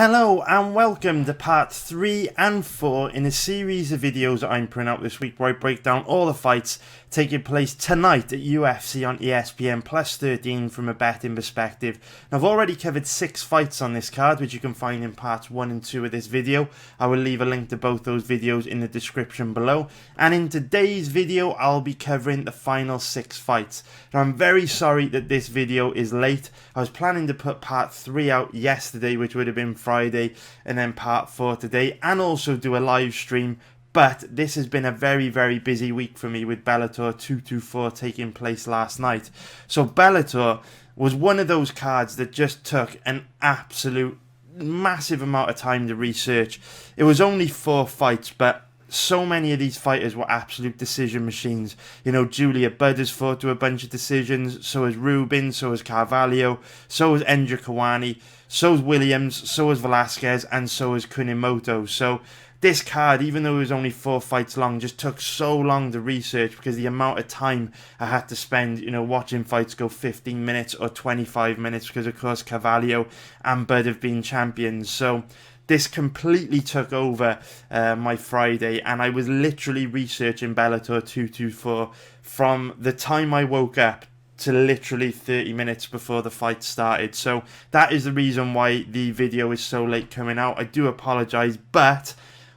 Hello and welcome to part 3 and 4 in a series of videos that I'm putting out this week where I break down all the fights taking place tonight at UFC on ESPN plus 13 from a betting perspective. Now, I've already covered 6 fights on this card, which you can find in parts 1 and 2 of this video. I will leave a link to both those videos in the description below. And in today's video, I'll be covering the final 6 fights. Now, I'm very sorry that this video is late. I was planning to put part 3 out yesterday, which would have been Friday, and then part 4 today, and also do a live stream. But this has been a very, very busy week for me with Bellator 224 taking place last night. So Bellator was one of those cards that just took an absolute massive amount of time to research. It was only 4 fights, but so many of these fighters were absolute decision machines. You know, Julia Budd has fought to a bunch of decisions, so has Rubin, so has Carvalho, so has Njokuani, so has Williams, so has Velasquez, and so has Kunimoto. So this card, even though it was only 4 fights long, just took so long to research because the amount of time I had to spend, you know, watching fights go 15 minutes or 25 minutes because, of course, Carvalho and Budd have been champions. So this completely took over my Friday, and I was literally researching Bellator 224 from the time I woke up to literally 30 minutes before the fight started. So that is the reason why the video is so late coming out. I do apologise, but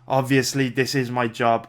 obviously this is my job.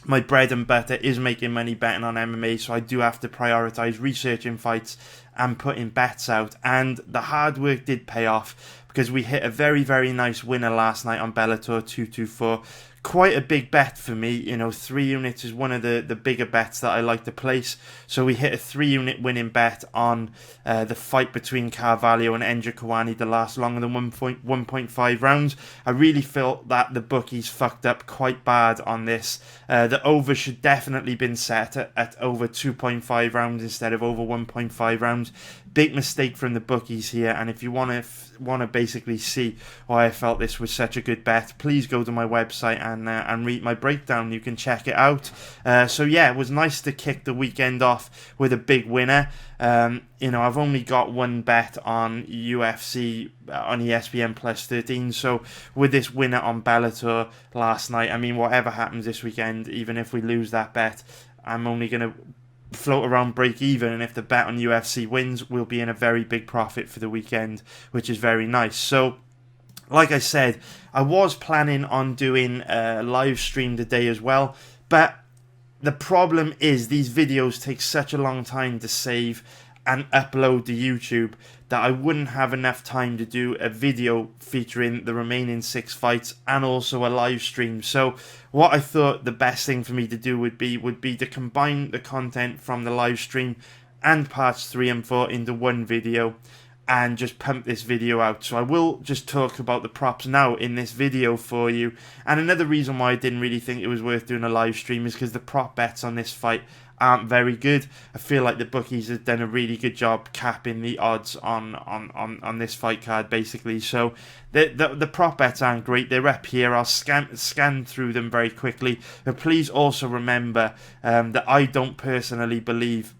My bread and butter is making money betting on MMA, so I do have to prioritise researching fights and putting bets out. And the hard work did pay off because we hit a very, very nice winner last night on Bellator 224. Quite a big bet for me, you know, 3 units is one of the bigger bets that I like to place. So we hit a 3-unit winning bet on the fight between Carvalho and Njokuani to last longer than 1.5 rounds. I really felt that the bookies fucked up quite bad on this. The over should definitely been set at over 2.5 rounds instead of over 1.5 rounds. Big mistake from the bookies here, and if you want to basically see why I felt this was such a good bet, please go to my website and read my breakdown. You can check it out. So yeah, it was nice to kick the weekend off with a big winner. You know, I've only got one bet on UFC on ESPN plus 13, so with this winner on Bellator last night, I mean, whatever happens this weekend, even if we lose that bet, I'm only going to float around break even, and if the bet on UFC wins, we'll be in a very big profit for the weekend, which is very nice. So like I said, I was planning on doing a live stream today as well, but the problem is these videos take such a long time to save and upload to YouTube that I wouldn't have enough time to do a video featuring the remaining 6 fights and also a live stream. So what I thought the best thing for me to do would be to combine the content from the live stream and parts 3 and 4 into one video and just pump this video out. So I will just talk about the props now in this video for you. And another reason why I didn't really think it was worth doing a live stream is because the prop bets on this fight aren't very good. I feel like the bookies have done a really good job capping the odds on this fight card, basically. So the prop bets aren't great. They're up here. I'll scan through them very quickly. But please also remember that I don't personally believe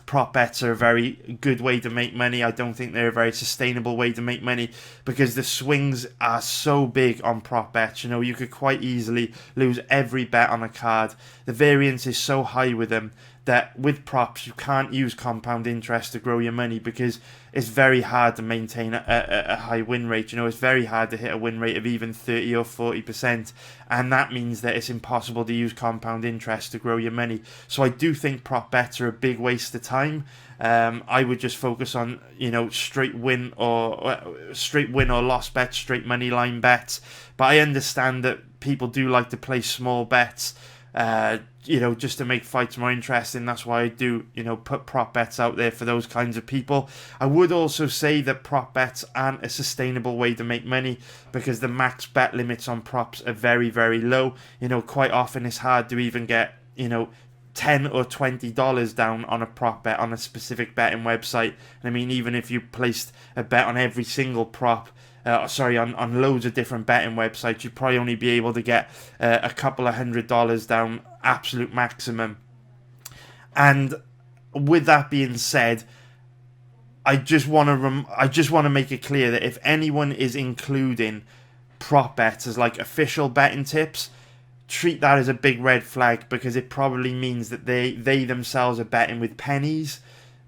prop bets are a very good way to make money. I don't think they're a very sustainable way to make money because the swings are so big on prop bets. You know, you could quite easily lose every bet on a card. The variance is so high with them that with props you can't use compound interest to grow your money because it's very hard to maintain a high win rate. You know, it's very hard to hit a win rate of even 30 or 40%, and that means that it's impossible to use compound interest to grow your money. So I do think prop bets are a big waste of time. I would just focus on, you know, straight win or loss bets, straight money line bets. But I understand that people do like to play small bets, you know, just to make fights more interesting. That's why I do, you know, put prop bets out there for those kinds of people. I would also say that prop bets aren't a sustainable way to make money because the max bet limits on props are very, very low. You know, quite often it's hard to even get, you know, $10 or $20 down on a prop bet on a specific betting website. And I mean, even if you placed a bet on every single prop, on loads of different betting websites, you'd probably only be able to get a couple of $100 down, absolute maximum. And with that being said, I just want to make it clear that if anyone is including prop bets as like official betting tips, treat that as a big red flag, because it probably means that they themselves are betting with pennies,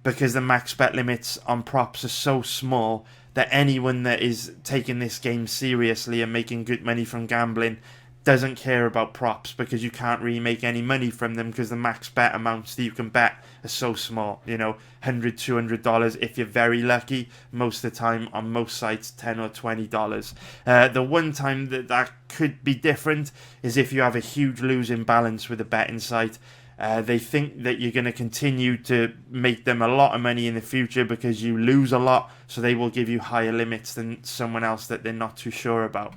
because the max bet limits on props are so small that anyone that is taking this game seriously and making good money from gambling doesn't care about props, because you can't really make any money from them, because the max bet amounts that you can bet are so small. You know, $100, $200 if you're very lucky. Most of the time on most sites, $10 or $20. The one time that could be different is if you have a huge losing balance with a betting site. They think that you're going to continue to make them a lot of money in the future because you lose a lot, so they will give you higher limits than someone else that they're not too sure about.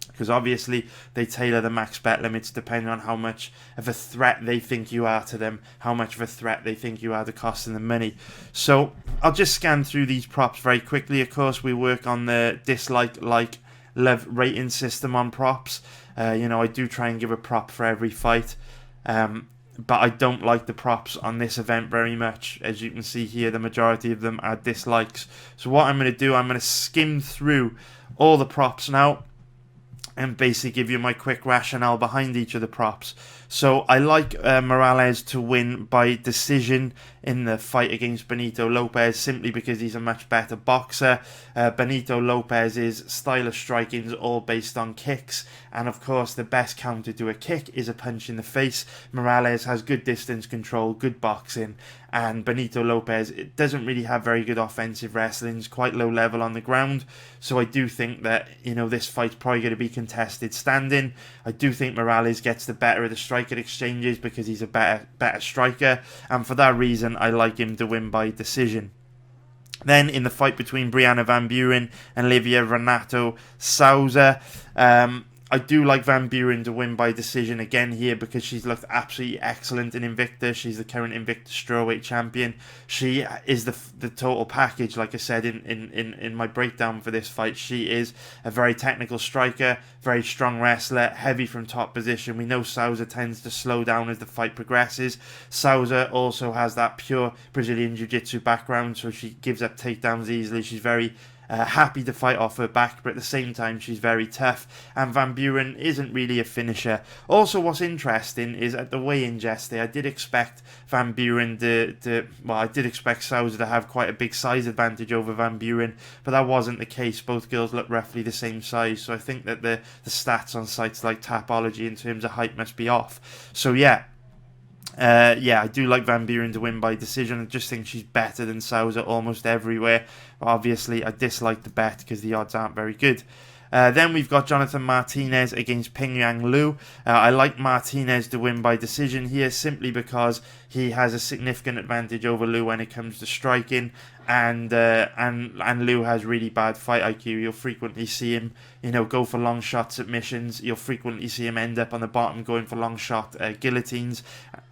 Because obviously they tailor the max bet limits depending on how much of a threat they think you are to them, how much of a threat they think you are to costing them money. So I'll just scan through these props very quickly. Of course, we work on the dislike, like, love rating system on props. You know, I do try and give a prop for every fight. But I don't like the props on this event very much. As you can see here, the majority of them are dislikes. So what I'm going to do, I'm going to skim through all the props now and basically give you my quick rationale behind each of the props. So I like Moraes to win by decision in the fight against Benito Lopez, simply because he's a much better boxer. Benito Lopez's style of striking is all based on kicks, and of course the best counter to a kick is a punch in the face. Moraes has good distance control, good boxing, and Benito Lopez, it doesn't really have very good offensive wrestling. It's quite low level on the ground. So I do think that, you know, this fight's probably going to be contested standing. I do think Moraes gets the better of the striker exchanges because he's a better striker, and for that reason I like him to win by decision. Then in the fight between Brianna Van Buren and Livia Renato Souza, I do like Van Buren to win by decision again here, because she's looked absolutely excellent in Invicta. She's the current Invicta strawweight champion. She is the total package, like I said in my breakdown for this fight. She is a very technical striker, very strong wrestler, heavy from top position. We know Souza tends to slow down as the fight progresses. Souza also has that pure Brazilian Jiu-Jitsu background, so she gives up takedowns easily. She's very happy to fight off her back, but at the same time she's very tough, and Van Buren isn't really a finisher. Also, what's interesting is at the weigh-in yesterday, I did expect Van Buren I did expect Souza to have quite a big size advantage over Van Buren, but that wasn't the case. Both girls look roughly the same size, so I think that the stats on sites like Tapology in terms of height must be off. So yeah, I do like Van Buren to win by decision. I just think she's better than Souza almost everywhere. But obviously, I dislike the bet because the odds aren't very good. Then we've got Jonathan Martinez against Pingyuan Liu. I like Martinez to win by decision here, simply because he has a significant advantage over Liu when it comes to striking, and Liu has really bad fight IQ. You'll frequently see him, go for long shot submissions. You'll frequently see him end up on the bottom going for long shot guillotines.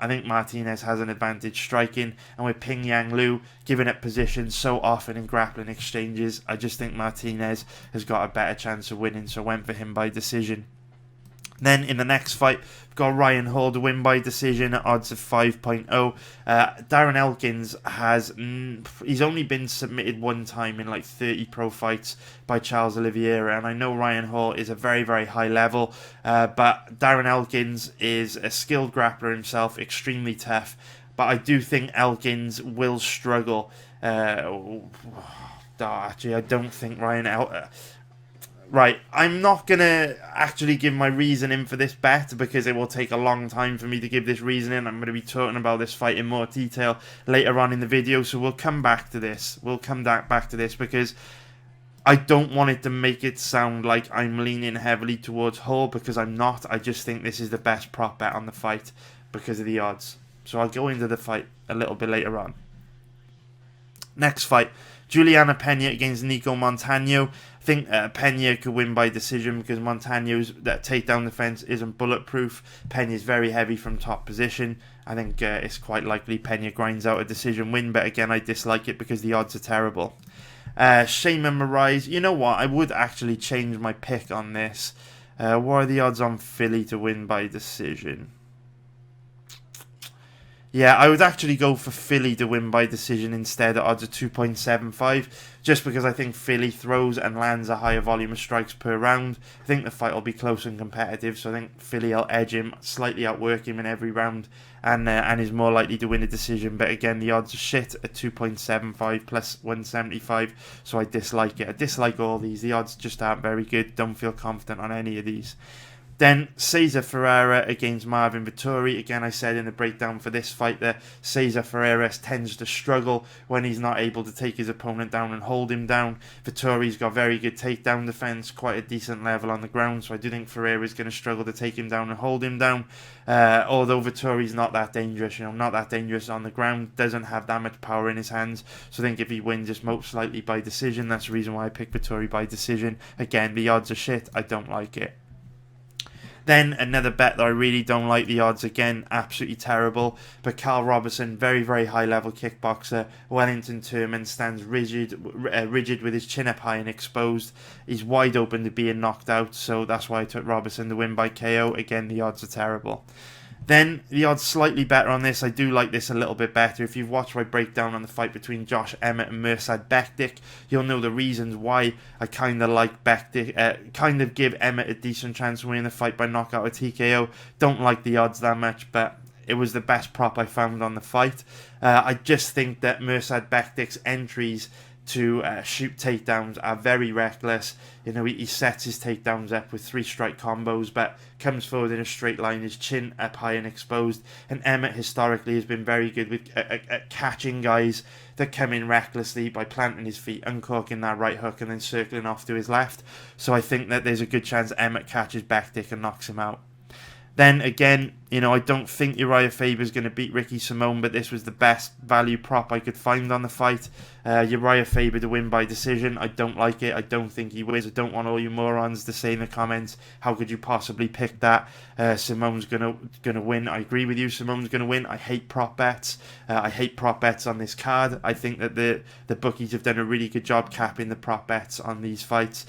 I think Martinez has an advantage striking, and with Pingyuan Liu giving up positions so often in grappling exchanges, I just think Martinez has got a better chance of winning, so went for him by decision. Then in the next fight, we've got Ryan Hall to win by decision at odds of 5.0. Darren Elkins he's only been submitted one time in like 30 pro fights by Charles Oliveira, and I know Ryan Hall is a very, very high level, but Darren Elkins is a skilled grappler himself, extremely tough, but I do think Elkins will struggle. Actually, I don't think Right, I'm not going to actually give my reasoning for this bet because it will take a long time for me to give this reasoning. I'm going to be talking about this fight in more detail later on in the video, so we'll come back to this. We'll come back to this because I don't want it to make it sound like I'm leaning heavily towards Hall, because I'm not. I just think this is the best prop bet on the fight because of the odds. So I'll go into the fight a little bit later on. Next fight, Juliana Pena against Nico Montano. I think Pena could win by decision because Montano's takedown defense isn't bulletproof. Pena's very heavy from top position. I think it's quite likely Pena grinds out a decision win, but again, I dislike it because the odds are terrible. Shaman Moraes, you know what? I would actually change my pick on this. What are the odds on Fili to win by decision? Yeah, I would actually go for Fili to win by decision instead at odds of 2.75, just because I think Fili throws and lands a higher volume of strikes per round. I think the fight will be close and competitive, so I think Fili will edge him, slightly outwork him in every round, and is more likely to win a decision. But again, the odds are shit at 2.75 plus 175, so I dislike it. I dislike all these. The odds just aren't very good. Don't feel confident on any of these. Then Cesar Ferreira against Marvin Vettori. Again, I said in the breakdown for this fight that Cesar Ferreira tends to struggle when he's not able to take his opponent down and hold him down. Vettori's got very good takedown defense, quite a decent level on the ground, so I do think Ferreira's going to struggle to take him down and hold him down. Although Vettori's not that dangerous, not that dangerous on the ground, doesn't have that much power in his hands, so I think if he wins, it's most likely by decision. That's the reason why I picked Vettori by decision. Again, the odds are shit. I don't like it. Then another bet that I really don't like, the odds again absolutely terrible, but Carl Robertson, very very high level kickboxer. Wellington Turman stands rigid with his chin up high and exposed. He's wide open to being knocked out, so that's why I took Robertson to win by KO. Again, the odds are terrible. Then the odds slightly better on this. I do like this a little bit better. If you've watched my breakdown on the fight between Josh Emmett and Mirsad Bektic, you'll know the reasons why I kind of like Bektic, kind of give Emmett a decent chance of winning the fight by knockout or TKO. Don't like the odds that much, but it was the best prop I found on the fight. I just think that Mirsad Bektic's entries to shoot takedowns are very reckless. He sets his takedowns up with 3-strike combos, but comes forward in a straight line, his chin up high and exposed. And Emmett historically has been very good with at catching guys that come in recklessly by planting his feet, uncorking that right hook, and then circling off to his left. So I think that there's a good chance Emmett catches Bektic and knocks him out. Then again, I don't think Uriah Faber's going to beat Ricky Simone, but this was the best value prop I could find on the fight. Uriah Faber to win by decision. I don't like it. I don't think he wins. I don't want all you morons to say in the comments, how could you possibly pick that? Simone's gonna win. I agree with you. Simone's gonna win. I hate prop bets. I hate prop bets on this card. I think that the bookies have done a really good job capping the prop bets on these fights.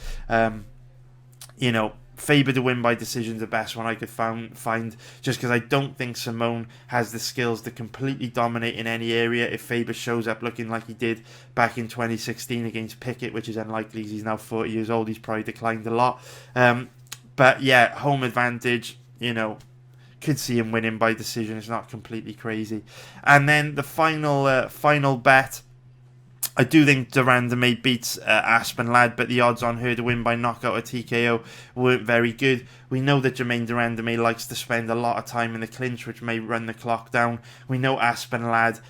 Faber to win by decision is the best one I could find, just because I don't think Simone has the skills to completely dominate in any area. If Faber shows up looking like he did back in 2016 against Pickett, which is unlikely, he's now 40 years old, he's probably declined a lot. But yeah, home advantage, could see him winning by decision. It's not completely crazy. And then the final bet, I do think de Randamie beats Aspen Ladd, but the odds on her to win by knockout or TKO weren't very good. We know that Jermaine de Randamie likes to spend a lot of time in the clinch, which may run the clock down. We know Aspen Ladd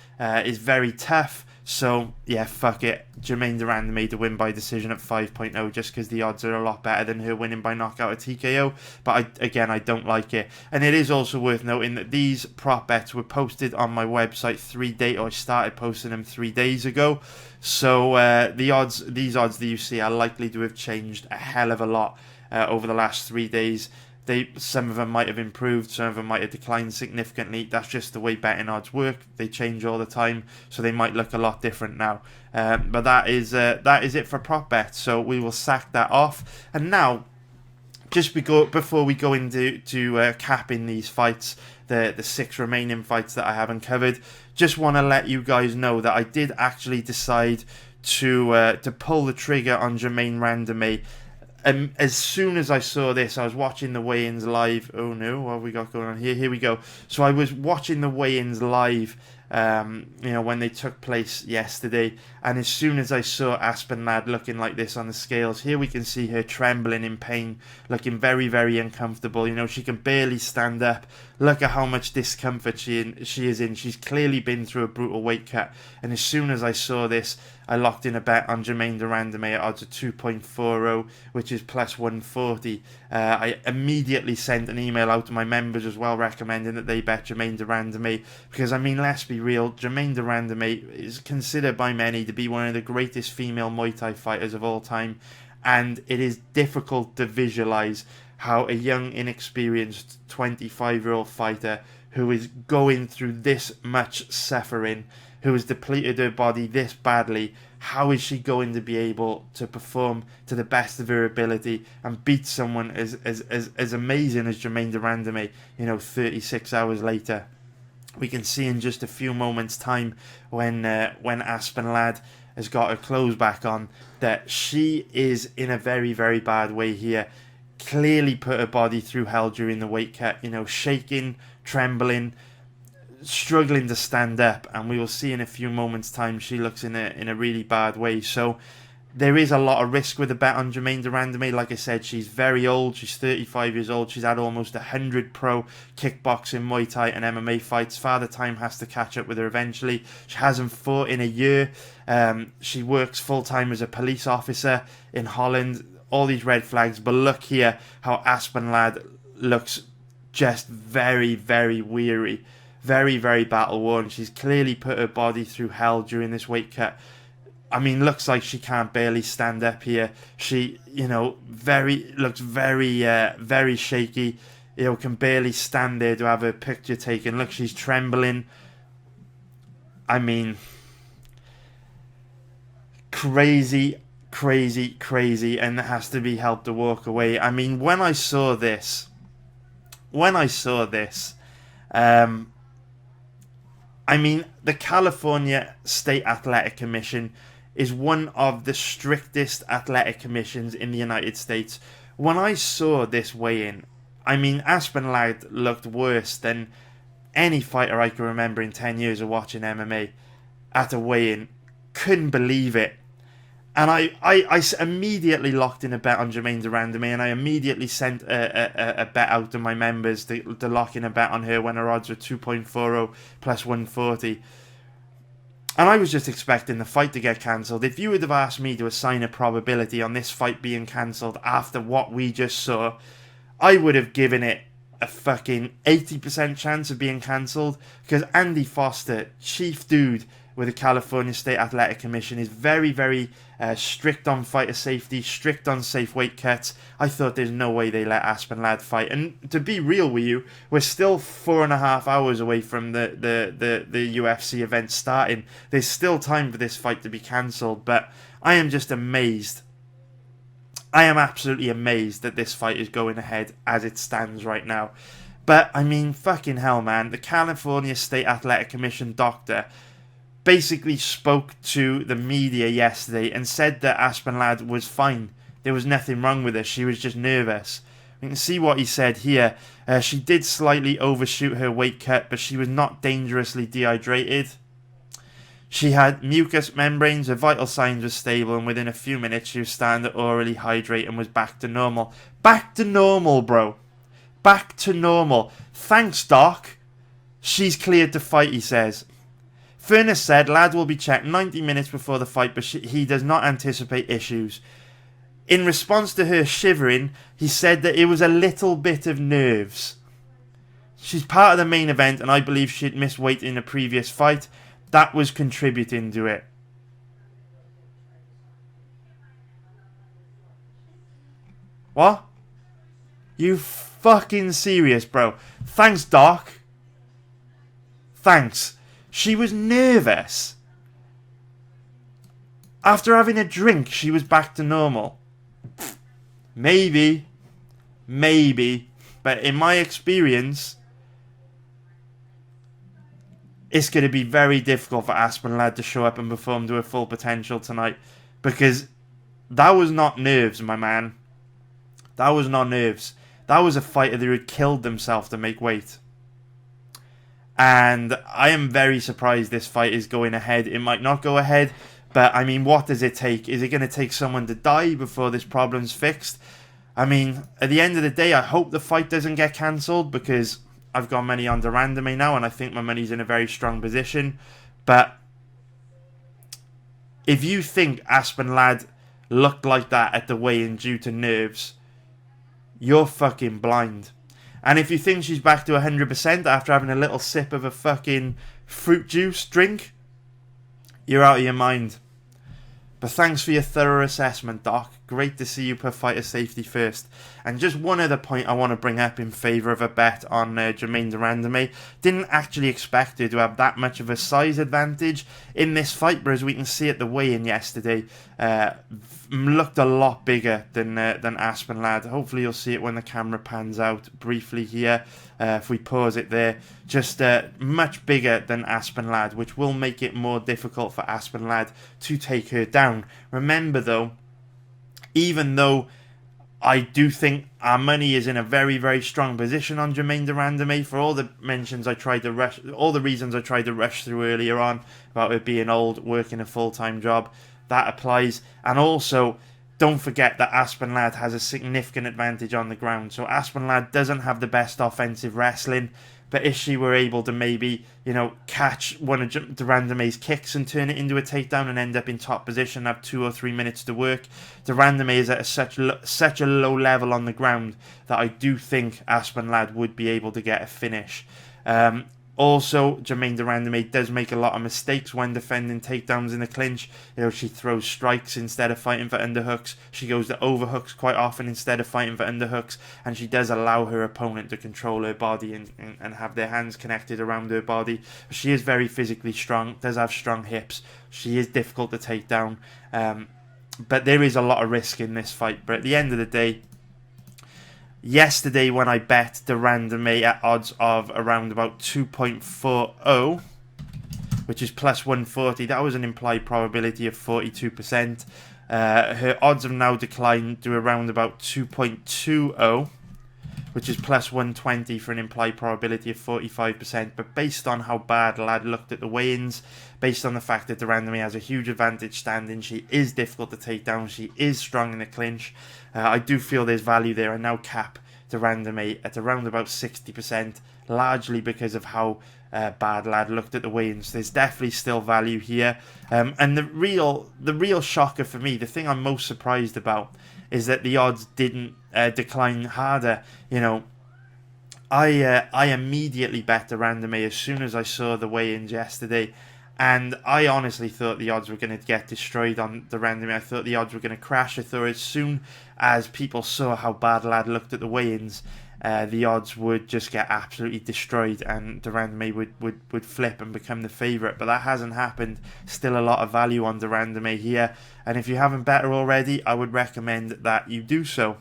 is very tough, so yeah, fuck it. Jermaine de Randamie to win by decision at 5.0, just because the odds are a lot better than her winning by knockout or TKO. But I don't like it. And it is also worth noting that these prop bets were posted on my website I started posting them 3 days ago. So these odds that you see are likely to have changed a hell of a lot over the last 3 days. Some of them might have improved, some of them might have declined significantly. That's just the way betting odds work. They change all the time, so they might look a lot different now. But that is it for prop bets. So we will sack that off. And now, just before we go into capping these fights, the 6 remaining fights that I haven't covered, just want to let you guys know that I did actually decide to pull the trigger on Jermaine Randamie. As soon as I saw this, I was watching the weigh-ins live. Oh no, what have we got going on here? Here we go. So I was watching the weigh-ins live, when they took place yesterday. And as soon as I saw Aspen Ladd looking like this on the scales, here we can see her trembling in pain, looking very, very uncomfortable. She can barely stand up. Look at how much discomfort she is in. She's clearly been through a brutal weight cut. And as soon as I saw this, I locked in a bet on Jermaine de Randamie at odds of 2.40, which is plus 140. I immediately sent an email out to my members as well, recommending that they bet Jermaine de Randamie, because let's be real, Jermaine de Randamie is considered by many to be one of the greatest female Muay Thai fighters of all time, and it is difficult to visualize how a young, inexperienced 25-year-old fighter who is going through this much suffering, who has depleted her body this badly, how is she going to be able to perform to the best of her ability and beat someone as amazing as Jermaine de Randamie, 36 hours later? We can see in just a few moments' time when Aspen Ladd has got her clothes back on that she is in a very, very bad way here. Clearly put her body through hell during the weight cut, you know, shaking, trembling, struggling to stand up, and we will see in a few moments' time she looks in a really bad way. So there is a lot of risk with a bet on Germaine de Randamie. Like I said, she's very old. She's 35 years old. She's had almost 100 pro kickboxing, Muay Thai and MMA fights. Father Time has to catch up with her eventually. She hasn't fought in a year. She works full-time as a police officer in Holland. All these red flags. But look here how Aspen Ladd looks just very, very weary. Very, very battle-worn. She's clearly put her body through hell during this weight cut. I mean, looks like she can't barely stand up here. She, you know, looks very shaky. You know, can barely stand there to have her picture taken. Look, she's trembling. I mean, crazy, and has to be helped to walk away. I mean, when I saw this, I mean, the California State Athletic Commission is one of the strictest athletic commissions in the United States. When I saw this weigh-in, I mean, Aspen Ladd looked worse than any fighter I can remember in 10 years of watching MMA at a weigh-in. Couldn't believe it. And I immediately locked in a bet on Germaine de Randamie, and I immediately sent a bet out to my members to lock in a bet on her when her odds were 2.40 plus 140. And I was just expecting the fight to get cancelled. If you would have asked me to assign a probability on this fight being cancelled after what we just saw, I would have given it a fucking 80% chance of being cancelled, because Andy Foster, chief dude with the California State Athletic Commission, is very, very strict on fighter safety, strict on safe weight cuts. I thought there's no way they let Aspen Ladd fight. And to be real with you, we're still 4.5 hours away from the UFC event starting. There's still time for this fight to be cancelled, but I am just amazed. I am absolutely amazed that this fight is going ahead as it stands right now. But, I mean, fucking hell, man. The California State Athletic Commission doctor basically spoke to the media yesterday and said that Aspen Ladd was fine. There was nothing wrong with her. She was just nervous. You can see what he said here. She did slightly overshoot her weight cut, but she was not dangerously dehydrated. She had mucous membranes, her vital signs were stable, and within a few minutes she was starting to orally hydrate and was back to normal. Back to normal, bro. Back to normal. Thanks, Doc. She's cleared to fight, he says. Furness said Ladd will be checked 90 minutes before the fight, but he does not anticipate issues. In response to her shivering, he said that it was a little bit of nerves. She's part of the main event, and I believe she had missed weight in a previous fight. That was contributing to it. What? You fucking serious, bro? Thanks, Doc. Thanks. She was nervous. After having a drink, she was back to normal. Maybe. But in my experience, it's going to be very difficult for Aspen Ladd to show up and perform to her full potential tonight. Because that was not nerves, my man. That was not nerves. That was a fighter who had killed themselves to make weight. And I am very surprised this fight is going ahead. It might not go ahead, but I mean, what does it take? Is it going to take someone to die before this problem's fixed? I mean, at the end of the day, I hope the fight doesn't get cancelled, because I've got money on de Randamie now, and I think my money's in a very strong position. But if you think Aspen Ladd looked like that at the weigh-in due to nerves, you're fucking blind. And if you think she's back to 100% after having a little sip of a fucking fruit juice drink, you're out of your mind. But thanks for your thorough assessment, Doc. Great to see you put fighter safety first. And just one other point I want to bring up in favour of a bet on Germaine de Randamie. Didn't actually expect her to have that much of a size advantage in this fight, but as we can see at the weigh-in yesterday, looked a lot bigger than Aspen Ladd. Hopefully you'll see it when the camera pans out briefly here. If we pause it there, just much bigger than Aspen Ladd, which will make it more difficult for Aspen Ladd to take her down. Remember though, even though I do think our money is in a very, very strong position on Germaine de Randamie, for all the mentions I tried to rush, all the reasons I tried to rush through earlier on about her being old, working a full-time job, that applies. And also, don't forget that Aspen Ladd has a significant advantage on the ground. So Aspen Ladd doesn't have the best offensive wrestling, but if she were able to maybe, you know, catch one of de Randamie's kicks and turn it into a takedown and end up in top position, have 2 or 3 minutes to work, de Randamie is at such a low level on the ground that I do think Aspen Ladd would be able to get a finish. Also, Germaine de Randamie does make a lot of mistakes when defending takedowns in the clinch. You know, she throws strikes instead of fighting for underhooks. She goes to overhooks quite often instead of fighting for underhooks. And she does allow her opponent to control her body and have their hands connected around her body. She is very physically strong, does have strong hips. She is difficult to take down. But there is a lot of risk in this fight. But at the end of the day, yesterday when I bet de Randamie at odds of around about 2.40, which is plus 140, that was an implied probability of 42%. Her odds have now declined to around about 2.20, which is plus 120 for an implied probability of 45%. But based on how bad Ladd looked at the weigh-ins, based on the fact that de Randamie has a huge advantage standing, she is difficult to take down, she is strong in the clinch, I do feel there's value there. I now cap de Randamie at around about 60%, largely because of how bad Ladd looked at the weigh-ins. There's definitely still value here. And the real shocker for me, the thing I'm most surprised about, is that the odds didn't decline harder. You know, I immediately bet de Randamie as soon as I saw the weigh-ins yesterday. And I honestly thought the odds were going to get destroyed on de Randamie. I thought the odds were going to crash. I thought as soon as people saw how bad Ladd looked at the weigh-ins, the odds would just get absolutely destroyed and de Randamie would flip and become the favourite. But that hasn't happened. Still a lot of value on de Randamie here. And if you haven't bet her already, I would recommend that you do so.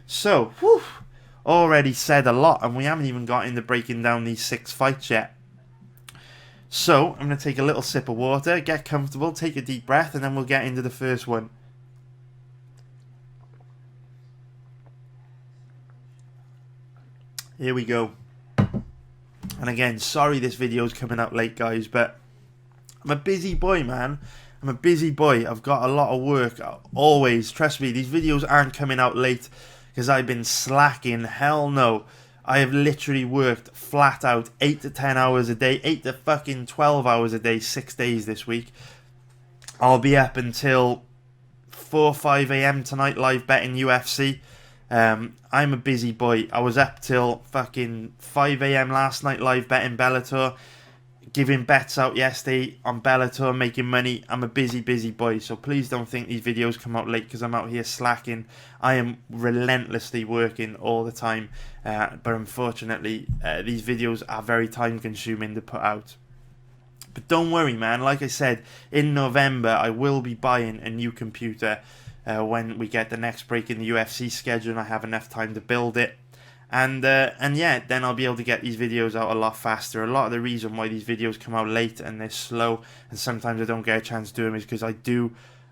So, whew, already said a lot, and we haven't even got into breaking down these 6 fights yet. So, I'm going to take a little sip of water, get comfortable, take a deep breath, and then we'll get into the first one. Here we go. And again, sorry this video's coming out late, guys, but I'm a busy boy, man. I'm a busy boy. I've got a lot of work, always. Trust me, these videos aren't coming out late because I've been slacking. Hell no. I have literally worked flat out 8 to 10 hours a day, 8 to fucking 12 hours a day, 6 days this week. I'll be up until 4 or 5 a.m. tonight live betting UFC. I'm a busy boy. I was up till fucking 5 a.m. last night live betting Bellator, giving bets out yesterday on Bellator, making money. I'm a busy boy, so please don't think these videos come out late because I'm out here slacking. I am relentlessly working all the time, but unfortunately these videos are very time consuming to put out. But don't worry, man, like I said, in November I will be buying a new computer when we get the next break in the UFC schedule and I have enough time to build it. And yeah, then I'll be able to get these videos out a lot faster. A lot of the reason why these videos come out late and they're slow and sometimes I don't get a chance to do them is because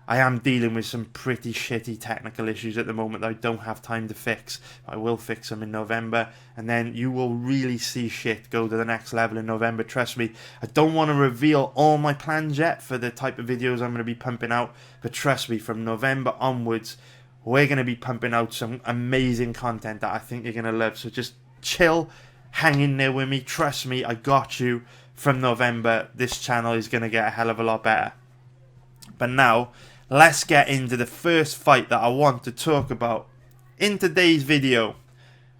I am dealing with some pretty shitty technical issues at the moment that I don't have time to fix. I will fix them in November, and then you will really see shit go to the next level in November. Trust me, I don't want to reveal all my plans yet for the type of videos I'm going to be pumping out, but trust me, from November onwards, we're going to be pumping out some amazing content that I think you're going to love. So just chill, hang in there with me. Trust me, I got you. From November, this channel is going to get a hell of a lot better. But now, let's get into the first fight that I want to talk about in today's video.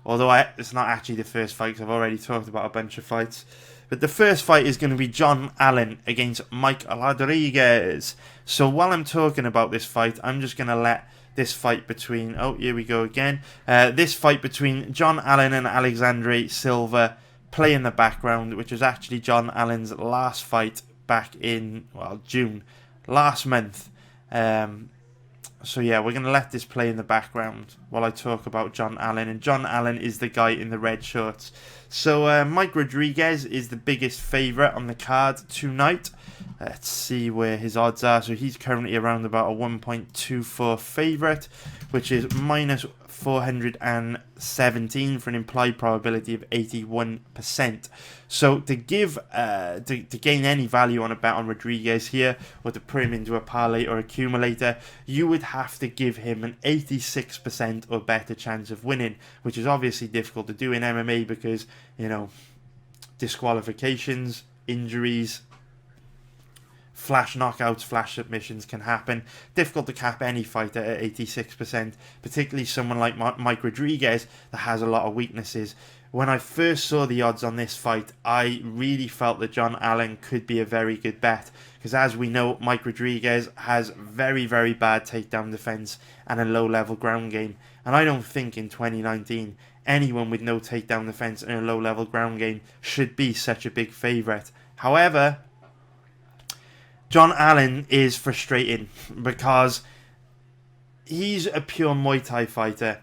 Although it's not actually the first fight because I've already talked about a bunch of fights. But the first fight is going to be John Allan against Allan Rodriguez. So while I'm talking about this fight, I'm just going to let this fight between, oh, here we go again, this fight between John Allen and Alexandre Silva play in the background, which was actually John Allen's last fight back in, well, June last month. So yeah, we're going to let this play in the background while I talk about John Allen. And John Allen is the guy in the red shorts. So Mike Rodriguez is the biggest favourite on the card tonight. Let's see where his odds are. So he's currently around about a 1.24 favourite, which is minus 417 for an implied probability of 81%. So to give to gain any value on a bet on Rodriguez here, or to put him into a parlay or accumulator, you would have to give him an 86% or better chance of winning, which is obviously difficult to do in MMA because, you know, disqualifications, injuries, flash knockouts, flash submissions can happen. Difficult to cap any fighter at 86%, particularly someone like Mike Rodriguez that has a lot of weaknesses. When I first saw the odds on this fight, I really felt that John Allen could be a very good bet, because as we know, Mike Rodriguez has very, very bad takedown defense and a low-level ground game. And I don't think in 2019 anyone with no takedown defense and a low-level ground game should be such a big favorite. However, John Allen is frustrating because he's a pure Muay Thai fighter.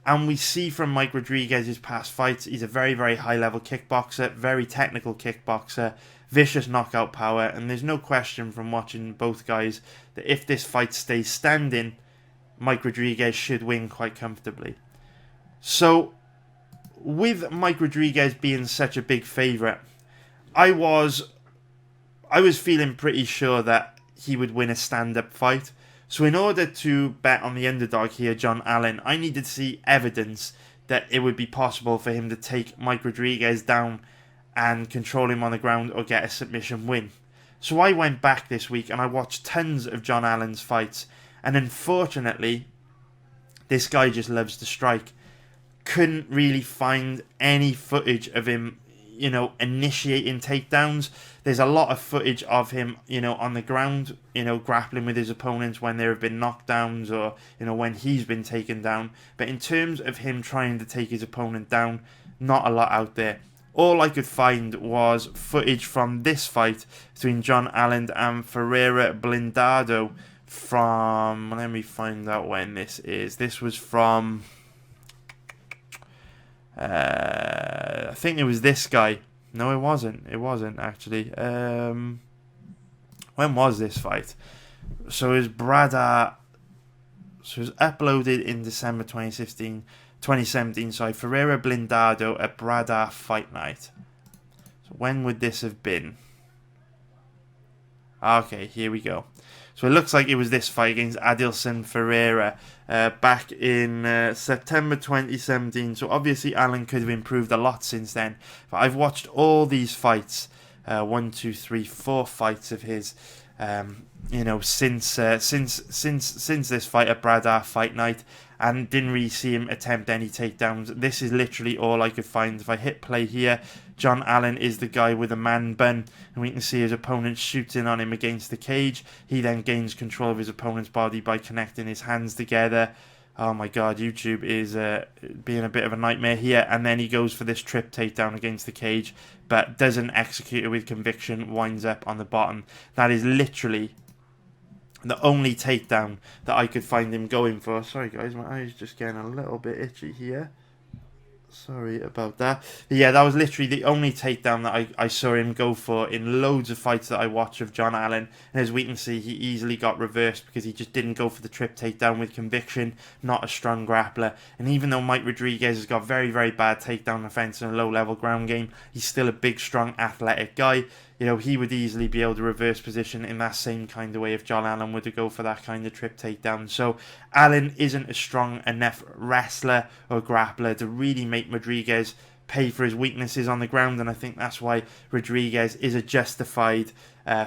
And we see from Mike Rodriguez's past fights, he's a very, very high-level kickboxer, very technical kickboxer, vicious knockout power. And there's no question from watching both guys that if this fight stays standing, Mike Rodriguez should win quite comfortably. So, with Mike Rodriguez being such a big favourite, I was feeling pretty sure that he would win a stand-up fight. So in order to bet on the underdog here, John Allen, I needed to see evidence that it would be possible for him to take Mike Rodriguez down and control him on the ground or get a submission win. So I went back this week and I watched tons of John Allen's fights. And unfortunately, this guy just loves to strike. Couldn't really find any footage of him, you know, initiating takedowns. There's a lot of footage of him, you know, on the ground, you know, grappling with his opponents when there have been knockdowns or, you know, when he's been taken down. But in terms of him trying to take his opponent down, not a lot out there. All I could find was footage from this fight between John Allen and Ferreira Blindado from, let me find out when this is. This was from, I think it was this guy. No, it wasn't. It wasn't, actually. When was this fight? So it was Brada. So it was uploaded in December 2017. Sorry, Ferreira Blindado at Brada Fight Night. So when would this have been? Okay, here we go. So it looks like it was this fight against Adilson Ferreira back in September 2017. So obviously Allen could have improved a lot since then. But I've watched all these fights, 4 fights of his, you know, since this fight at Brada Fight Night, and didn't really see him attempt any takedowns. This is literally all I could find. If I hit play here, John Allen is the guy with a man bun, and we can see his opponent shooting on him against the cage. He then gains control of his opponent's body by connecting his hands together. Oh my god, YouTube is being a bit of a nightmare here. And then he goes for this trip takedown against the cage, but doesn't execute it with conviction, winds up on the bottom. That is literally the only takedown that I could find him going for. Sorry guys, my eye's just getting a little bit itchy here. Sorry about that. But yeah, that was literally the only takedown that I saw him go for in loads of fights that I watch of John Allen. And as we can see, he easily got reversed because he just didn't go for the trip takedown with conviction. Not a strong grappler. And even though Mike Rodriguez has got very, very bad takedown defense and a low-level ground game, he's still a big, strong, athletic guy. You know, he would easily be able to reverse position in that same kind of way if John Allen were to go for that kind of trip takedown. So Allen isn't a strong enough wrestler or grappler to really make Rodriguez pay for his weaknesses on the ground, and I think that's why Rodriguez is a justified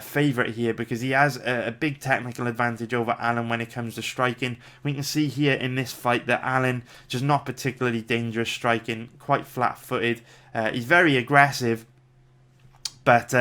favourite here, because he has a big technical advantage over Allen when it comes to striking. We can see here in this fight that Allen just not particularly dangerous striking, quite flat-footed. He's very aggressive, but,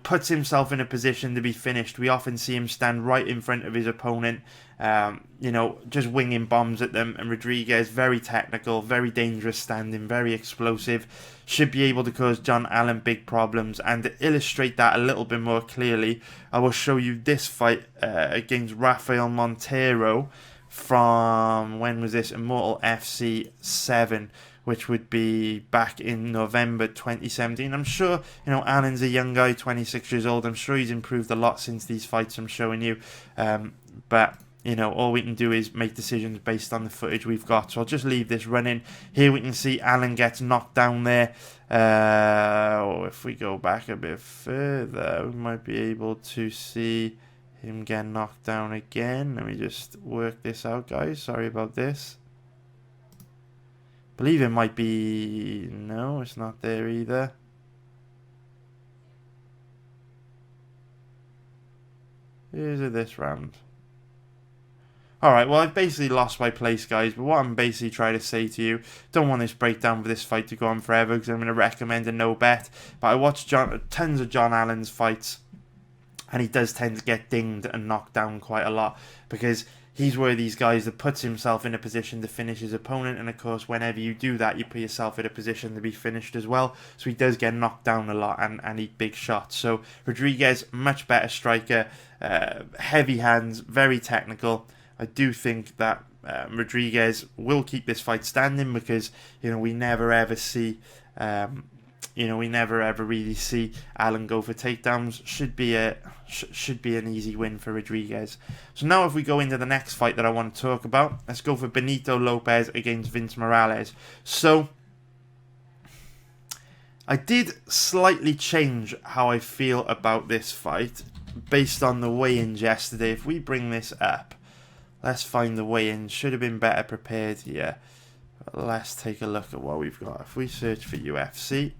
puts himself in a position to be finished. We often see him stand right in front of his opponent, just winging bombs at them. And Rodriguez, very technical, very dangerous standing, very explosive, should be able to cause John Allan big problems. And to illustrate that a little bit more clearly, I will show you this fight against Rafael Montero from, when was this? Immortal FC 7. Which would be back in November 2017. I'm sure, Allan's a young guy, 26 years old. I'm sure he's improved a lot since these fights I'm showing you. But, all we can do is make decisions based on the footage we've got. So I'll just leave this running. Here we can see Allan gets knocked down there. If we go back a bit further, we might be able to see him get knocked down again. Let me just work this out, guys. Sorry about this. Believe it might be... No, it's not there either. Here's this round. Alright, well, I've basically lost my place, guys. But what I'm basically trying to say to you, don't want this breakdown for this fight to go on forever, because I'm going to recommend a no bet. But I watched tons of John Allan's fights, and he does tend to get dinged and knocked down quite a lot, because he's one of these guys that puts himself in a position to finish his opponent, and of course whenever you do that, you put yourself in a position to be finished as well. So he does get knocked down a lot and eat big shots. So Rodriguez, much better striker, heavy hands, very technical. I do think that Rodriguez will keep this fight standing, because we never ever see we never ever really see Allan go for takedowns. Should be an easy win for Rodriguez. So now if we go into the next fight that I want to talk about, let's go for Benito Lopez against Vince Moraes. So I did slightly change how I feel about this fight based on the weigh-ins yesterday. If we bring this up, let's find the weigh-ins. Should have been better prepared here. But let's take a look at what we've got. If we search for UFC,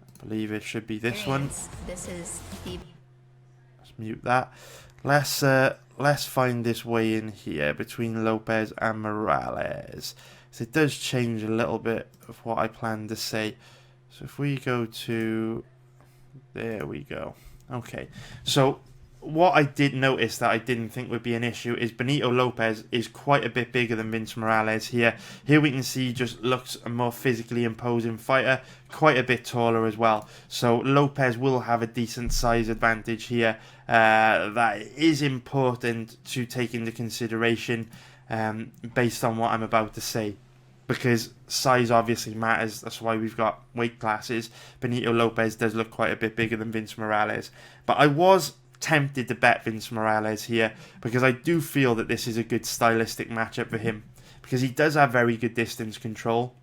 I believe it should be this one. This is the... Let's mute that. Let's find this weigh-in here between Lopez and Moraes. So it does change a little bit of what I planned to say. So if we go to... There we go. Okay. So what I did notice that I didn't think would be an issue is Benito Lopez is quite a bit bigger than Vince Moraes here. Here we can see he just looks a more physically imposing fighter, quite a bit taller as well. So Lopez will have a decent size advantage here. That is important to take into consideration based on what I'm about to say, because size obviously matters. That's why we've got weight classes. Benito Lopez does look quite a bit bigger than Vince Moraes, but I was tempted to bet Vince Moraes here, because I do feel that this is a good stylistic matchup for him, because he does have very good distance control.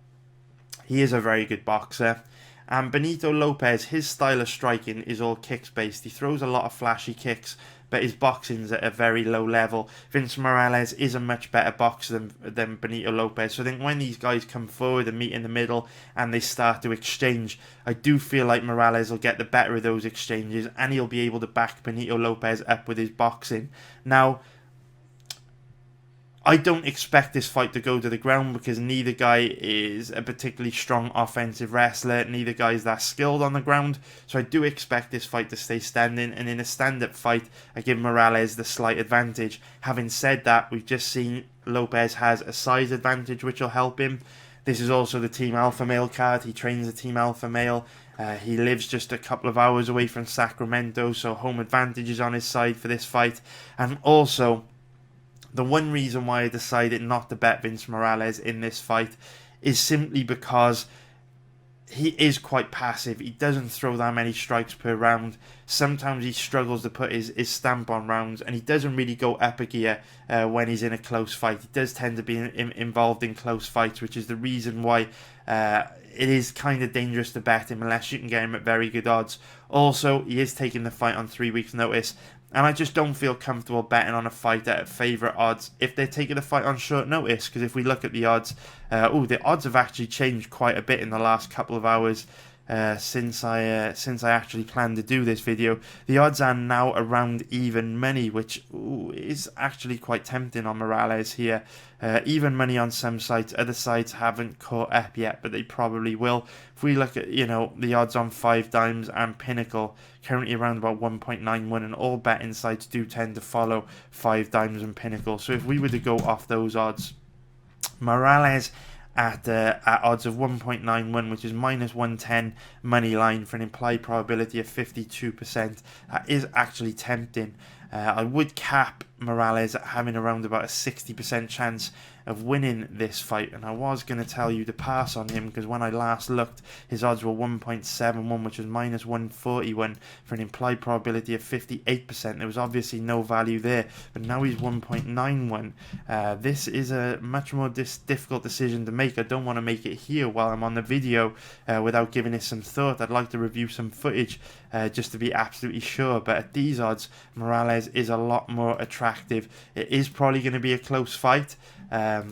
He is a very good boxer. And Benito Lopez, his style of striking is all kicks based. He throws a lot of flashy kicks, but his boxing's at a very low level. Vince Moraes is a much better boxer than Benito Lopez. So I think when these guys come forward and meet in the middle and they start to exchange, I do feel like Moraes will get the better of those exchanges, and he'll be able to back Benito Lopez up with his boxing. Now, I don't expect this fight to go to the ground, because neither guy is a particularly strong offensive wrestler. Neither guy is that skilled on the ground. So I do expect this fight to stay standing. And in a stand-up fight, I give Moraes the slight advantage. Having said that, we've just seen Lopez has a size advantage, which will help him. This is also the Team Alpha Male card. He trains the Team Alpha Male. He lives just a couple of hours away from Sacramento, so home advantage is on his side for this fight. And also, the one reason why I decided not to bet Vince Moraes in this fight is simply because he is quite passive. He doesn't throw that many strikes per round. Sometimes he struggles to put his stamp on rounds, and he doesn't really go up a gear when he's in a close fight. He does tend to be involved in close fights, which is the reason why it is kind of dangerous to bet him unless you can get him at very good odds. Also, he is taking the fight on 3 weeks' notice, and I just don't feel comfortable betting on a fight at favourite odds if they're taking a fight on short notice. Because if we look at the odds, the odds have actually changed quite a bit in the last couple of hours. since I actually planned to do this video. The odds are now around even money, which is actually quite tempting on Moraes here. Even money on some sites, other sites haven't caught up yet, but they probably will. If we look at, the odds on 5 Dimes and Pinnacle, currently around about 1.91, and all betting sites do tend to follow 5 Dimes and Pinnacle. So if we were to go off those odds, Moraes at odds of 1.91, which is minus 110 money line for an implied probability of 52%. That is actually tempting. I would cap Moraes at having around about a 60% chance of winning this fight, and I was going to tell you to pass on him because when I last looked, his odds were 1.71, which was minus 141 for an implied probability of 58%. There was obviously no value there, but now he's 1.91. This is a much more difficult decision to make. I don't want to make it here while I'm on the video without giving it some thought. I'd like to review some footage just to be absolutely sure, but at these odds, Moraes is a lot more attractive. It is probably going to be a close fight. I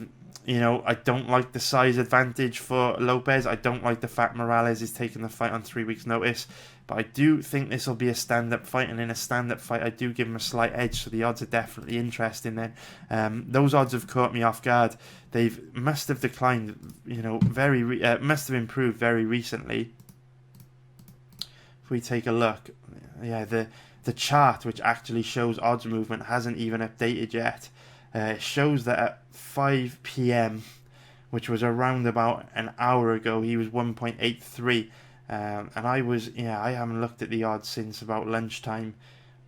don't like the size advantage for Lopez. I don't like the fact Moraes is taking the fight on 3 weeks' notice. But I do think this will be a stand-up fight, and in a stand-up fight, I do give him a slight edge. So the odds are definitely interesting. Then those odds have caught me off guard. They must have declined, must have improved very recently. If we take a look, yeah, the chart which actually shows odds movement hasn't even updated yet. It shows that at 5 p.m, which was around about an hour ago, he was 1.83, and I haven't looked at the odds since about lunchtime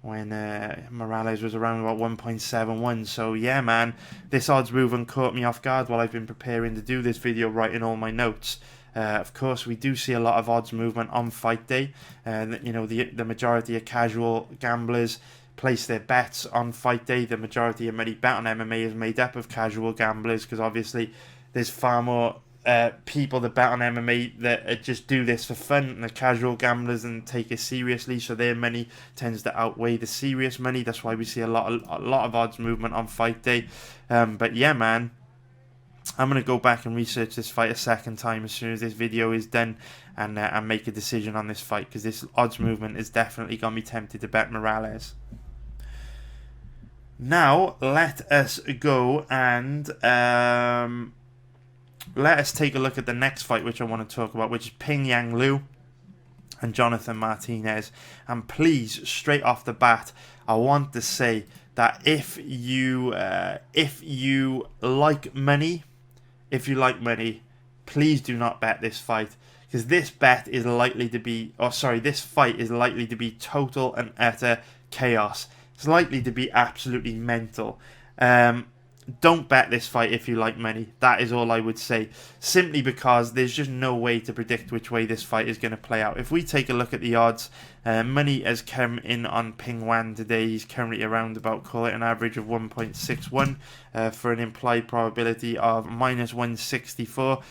when Moraes was around about 1.71. So yeah, man, this odds movement caught me off guard while I've been preparing to do this video, writing all my notes. Of course, we do see a lot of odds movement on fight day. The majority of casual gamblers place their bets on fight day. The majority of money bet on MMA is made up of casual gamblers because obviously there's far more people that bet on MMA that just do this for fun, and the casual gamblers and take it seriously, so their money tends to outweigh the serious money. That's why we see a lot of odds movement on fight day. But yeah, man, I'm going to go back and research this fight a second time as soon as this video is done and make a decision on this fight, because this odds movement is definitely got me tempted to bet Moraes. Now, let us go and let us take a look at the next fight which I want to talk about, which is Pingyuan and Jonathan Martinez. And please, straight off the bat, I want to say that if you like money, please do not bet this fight, because this fight is likely to be total and utter chaos. It's likely to be absolutely mental. Don't bet this fight if you like money. That is all I would say. Simply because there's just no way to predict which way this fight is going to play out. If we take a look at the odds, money has come in on Pingyuan today. He's currently around about, call it an average of 1.61 for an implied probability of minus 164.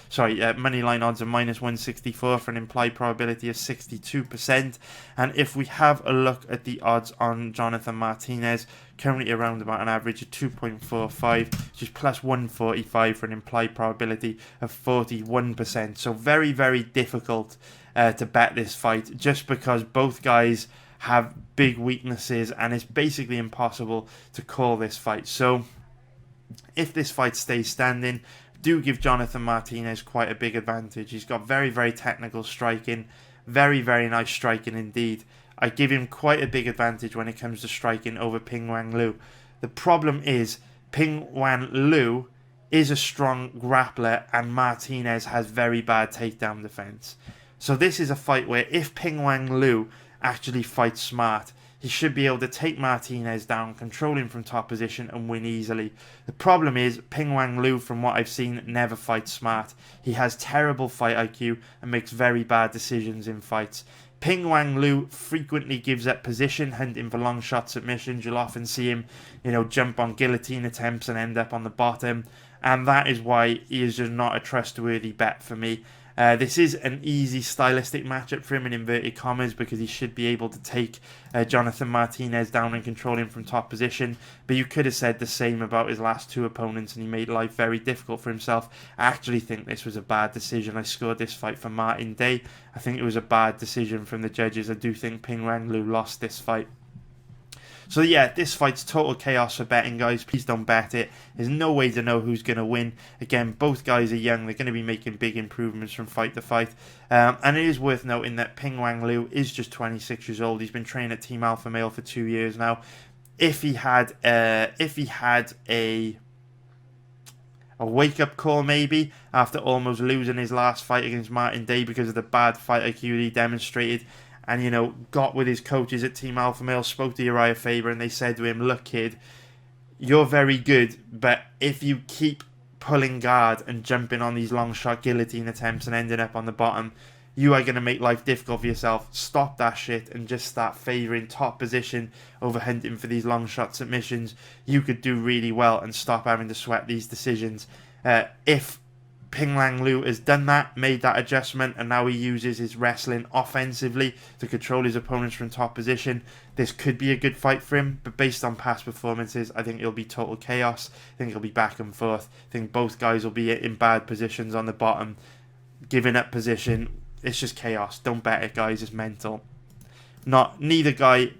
Money line odds of minus 164 for an implied probability of 62%. And if we have a look at the odds on Jonathan Martinez, currently around about an average of 2.45, which is plus 145 for an implied probability of 41%. So very, very difficult to bet this fight, just because both guys have big weaknesses and it's basically impossible to call this fight. So if this fight stays standing, do give Jonathan Martinez quite a big advantage. He's got very, very technical striking, very, very nice striking indeed. I give him quite a big advantage when it comes to striking over Pingyuan. The problem is Pingyuan is a strong grappler and Martinez has very bad takedown defense. So this is a fight where if Pingyuan actually fights smart, he should be able to take Martinez down, control him from top position and win easily. The problem is Pingyuan, from what I've seen, never fights smart. He has terrible fight IQ and makes very bad decisions in fights. Pingyuan frequently gives up position, hunting for long shot submissions. You'll often see him, jump on guillotine attempts and end up on the bottom. And that is why he is just not a trustworthy bet for me. This is an easy stylistic matchup for him in inverted commas because he should be able to take Jonathan Martinez down and control him from top position. But you could have said the same about his last two opponents and he made life very difficult for himself. I actually think this was a bad decision. I scored this fight for Martin Day. I think it was a bad decision from the judges. I do think Pingyuan lost this fight. So yeah, this fight's total chaos for betting, guys. Please don't bet it. There's no way to know who's going to win. Again, both guys are young. They're going to be making big improvements from fight to fight. And it is worth noting that Pingyuan Liu is just 26 years old. He's been training at Team Alpha Male for 2 years now. If he had a wake-up call maybe after almost losing his last fight against Martin Day because of the bad fight IQ he demonstrated, and, you know, got with his coaches at Team Alpha Male, spoke to Uriah Faber, and they said to him, look, kid, you're very good, but if you keep pulling guard and jumping on these long shot guillotine attempts and ending up on the bottom, you are going to make life difficult for yourself. Stop that shit and just start favouring top position over hunting for these long shot submissions. You could do really well and stop having to sweat these decisions. If Pingyuan Liu has done that, made that adjustment, and now he uses his wrestling offensively to control his opponents from top position, this could be a good fight for him, but based on past performances, I think it'll be total chaos. I think it'll be back and forth. I think both guys will be in bad positions on the bottom, giving up position. It's just chaos. Don't bet it, guys. It's mental. Neither guy,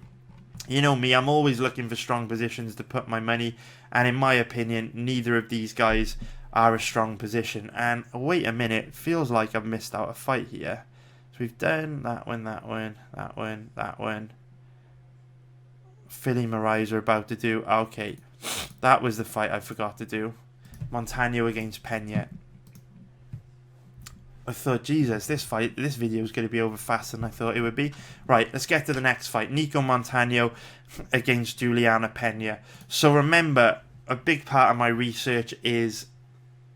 you know me, I'm always looking for strong positions to put my money, and in my opinion, neither of these guys are a strong position. And wait a minute, feels like I've missed out a fight here. So we've done that one, that one, that one, that one. Fili Moraes are about to do. Okay, that was the fight I forgot to do. Montano against Pena. I thought, Jesus, this video is going to be over faster than I thought it would be. Right, let's get to the next fight. Nico Montano against Juliana Pena. So remember, a big part of my research is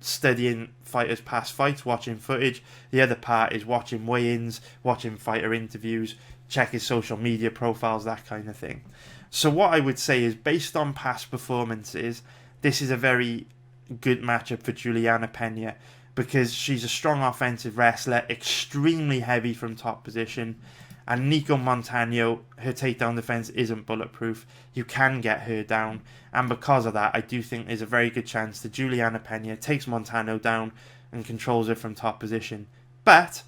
studying fighters' past fights, watching footage. The other part is watching weigh-ins, watching fighter interviews, check his social media profiles, that kind of thing. So what I would say is, based on past performances, this is a very good matchup for Juliana Pena because she's a strong offensive wrestler, extremely heavy from top position, and Nico Montano, her takedown defense isn't bulletproof. You can get her down, and because of that, I do think there's a very good chance that Juliana Pena takes Montano down and controls her from top position. But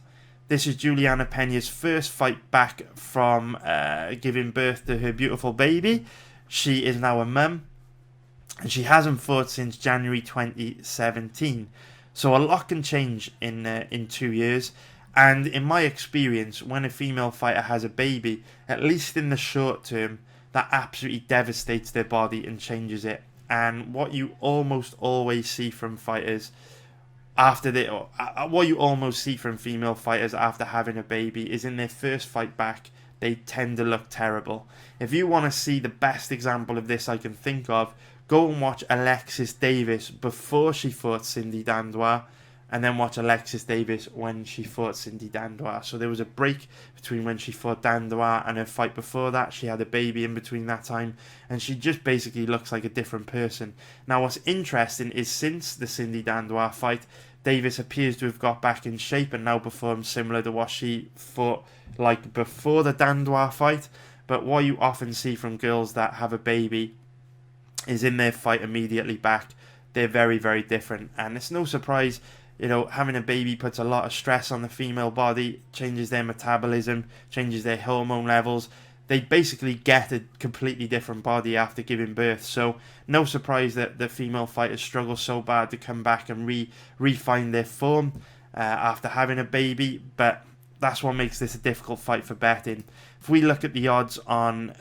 this is Juliana Pena's first fight back from giving birth to her beautiful baby. She is now a mum, and she hasn't fought since January 2017. So a lot can change in 2 years. And in my experience, when a female fighter has a baby, at least in the short term, that absolutely devastates their body and changes it. And what you almost always see from fighters what you almost see from female fighters after having a baby is in their first fight back, they tend to look terrible. If you want to see the best example of this I can think of, go and watch Alexis Davis before she fought Cindy Dandois, and then watch Alexis Davis when she fought Cindy Dandois. So there was a break between when she fought Dandois and her fight before that. She had a baby in between that time, and she just basically looks like a different person. Now what's interesting is since the Cindy Dandois fight, Davis appears to have got back in shape and now performs similar to what she fought like before the Dandois fight. But what you often see from girls that have a baby is in their fight immediately back, they're very, very different. And it's no surprise, you know, having a baby puts a lot of stress on the female body, changes their metabolism, changes their hormone levels. They basically get a completely different body after giving birth. So no surprise that the female fighters struggle so bad to come back and refine their form after having a baby. But that's what makes this a difficult fight for betting. If we look at the odds on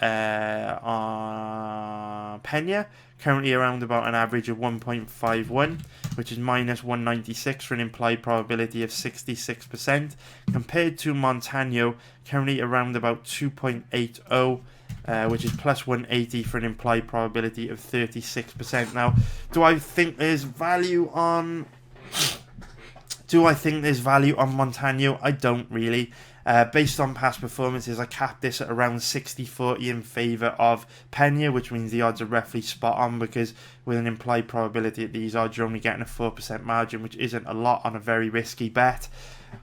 Pena, currently around about an average of 1.51, which is minus 196 for an implied probability of 66%, compared to Montano, currently around about 2.80, which is plus 180 for an implied probability of 36%. Now, do I think there's value on Montano? I don't really. Based on past performances, I capped this at around 60-40 in favour of Pena, which means the odds are roughly spot on, because with an implied probability at these odds, you're only getting a 4% margin, which isn't a lot on a very risky bet.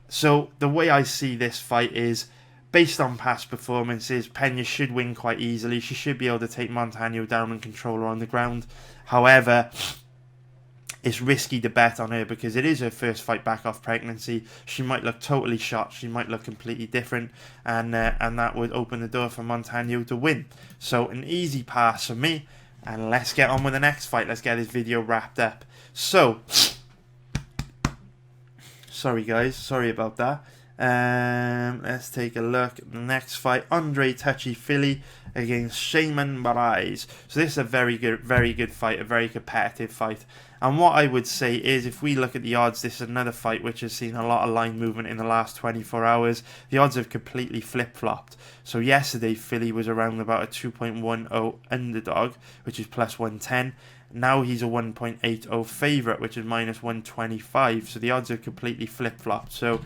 So the way I see this fight is, based on past performances, Pena should win quite easily. She should be able to take Montano down and control her on the ground. However, it's risky to bet on her because it is her first fight back off pregnancy. She might look totally shot. She might look completely different, and that would open the door for Montano to win. So an easy pass for me, and let's get on with the next fight. Let's get this video wrapped up. So, sorry guys, sorry about that. Let's take a look at the next fight. Andre Touchy Fili against Shaman Moraes. So this is a very good fight, a very competitive fight. And what I would say is, if we look at the odds, this is another fight which has seen a lot of line movement in the last 24 hours. The odds have completely flip-flopped. So yesterday, Fili was around about a 2.10 underdog, which is plus 110. Now he's a 1.80 favourite, which is minus 125. So the odds are completely flip-flopped. So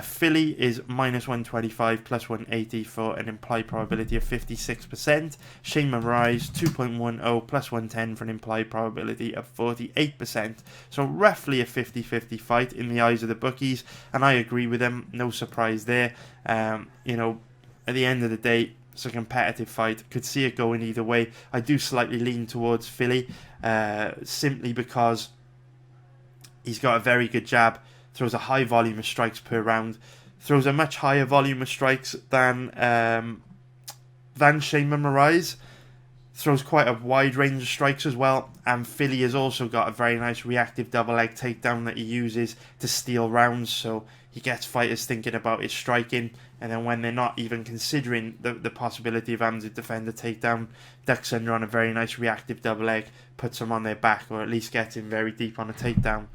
Fili is minus 125 plus 180 for an implied probability of 56%. Shaman Moraes 2.10 plus 110 for an implied probability of 48%. So roughly a 50-50 fight in the eyes of the bookies. And I agree with them. No surprise there. You know, at the end of the day, it's a competitive fight. Could see it going either way. I do slightly lean towards Fili, simply because he's got a very good jab, throws a high volume of strikes per round, throws a much higher volume of strikes than Shaman Moraes, throws quite a wide range of strikes as well, and Fili has also got a very nice reactive double leg takedown that he uses to steal rounds, so he gets fighters thinking about his striking, and then when they're not even considering the possibility of having to defend a takedown, ducks under on a very nice reactive double leg, puts them on their back, or at least gets him very deep on a takedown.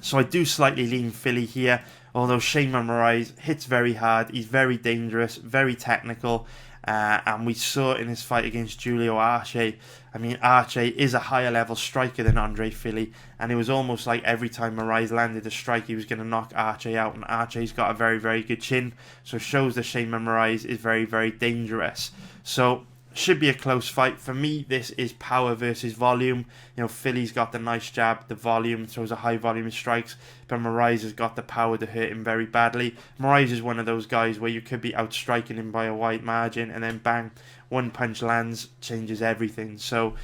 So I do slightly lean Fili here, although Shaman Moraes hits very hard, he's very dangerous, very technical, and we saw in his fight against Julio Arce. I mean, Arce is a higher level striker than Andre Fili, and it was almost like every time Moraes landed a strike, he was going to knock Arce out, and Arce's got a very good chin, so shows that Shaman Moraes is very dangerous. So should be a close fight. For me, this is power versus volume. You know, Fili's got the nice jab, the volume, throws a high volume of strikes, but Moraes has got the power to hurt him very badly. Moraes is one of those guys where you could be outstriking him by a wide margin, and then bang, one punch lands, changes everything. So,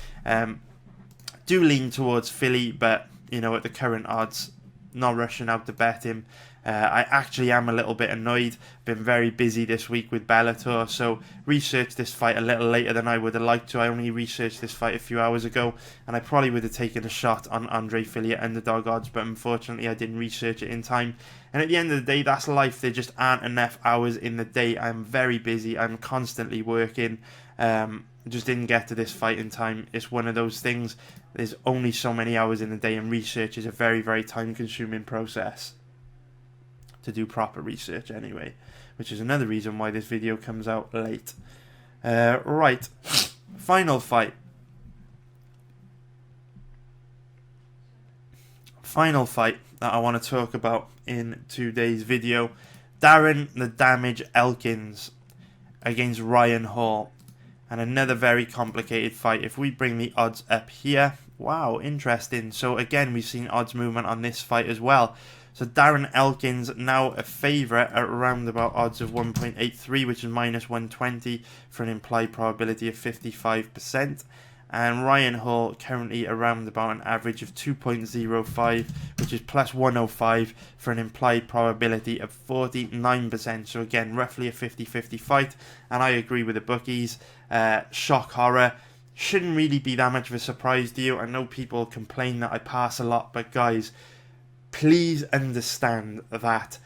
do lean towards Fili, but, you know, at the current odds, not rushing out to bet him. I actually am a little bit annoyed. Been very busy this week with Bellator, so researched this fight a little later than I would have liked to. I only researched this fight a few hours ago, and I probably would have taken a shot on Andre Fili at underdog odds, but unfortunately I didn't research it in time. And at the end of the day, that's life. There just aren't enough hours in the day. I'm very busy. I'm constantly working. Just didn't get to this fight in time. It's one of those things. There's only so many hours in the day, and research is a very time-consuming process to do proper research anyway, which is another reason why this video comes out late. Right, final fight. Final fight that I want to talk about in today's video. Darren the Damage Elkins against Ryan Hall. And another very complicated fight. If we bring the odds up here, wow, interesting. So again, we've seen odds movement on this fight as well. So Darren Elkins now a favourite at around about odds of 1.83, which is minus 120 for an implied probability of 55%. And Ryan Hall currently around about an average of 2.05, which is plus 105 for an implied probability of 49%. So again, roughly a 50-50 fight. And I agree with the bookies. Shock horror. Shouldn't really be that much of a surprise to you. I know people complain that I pass a lot, but guys, please understand that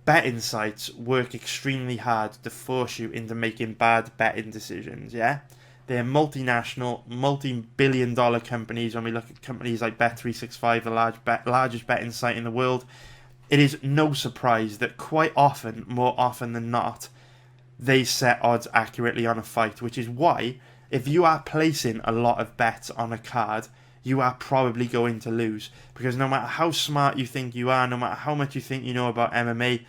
betting sites work extremely hard to force you into making bad betting decisions, yeah? They're multinational, multi-billion-dollar companies. When we look at companies like Bet365, the largest betting site in the world, it is no surprise that quite often, more often than not, they set odds accurately on a fight, which is why, if you are placing a lot of bets on a card, you are probably going to lose. Because no matter how smart you think you are, no matter how much you think you know about MMA,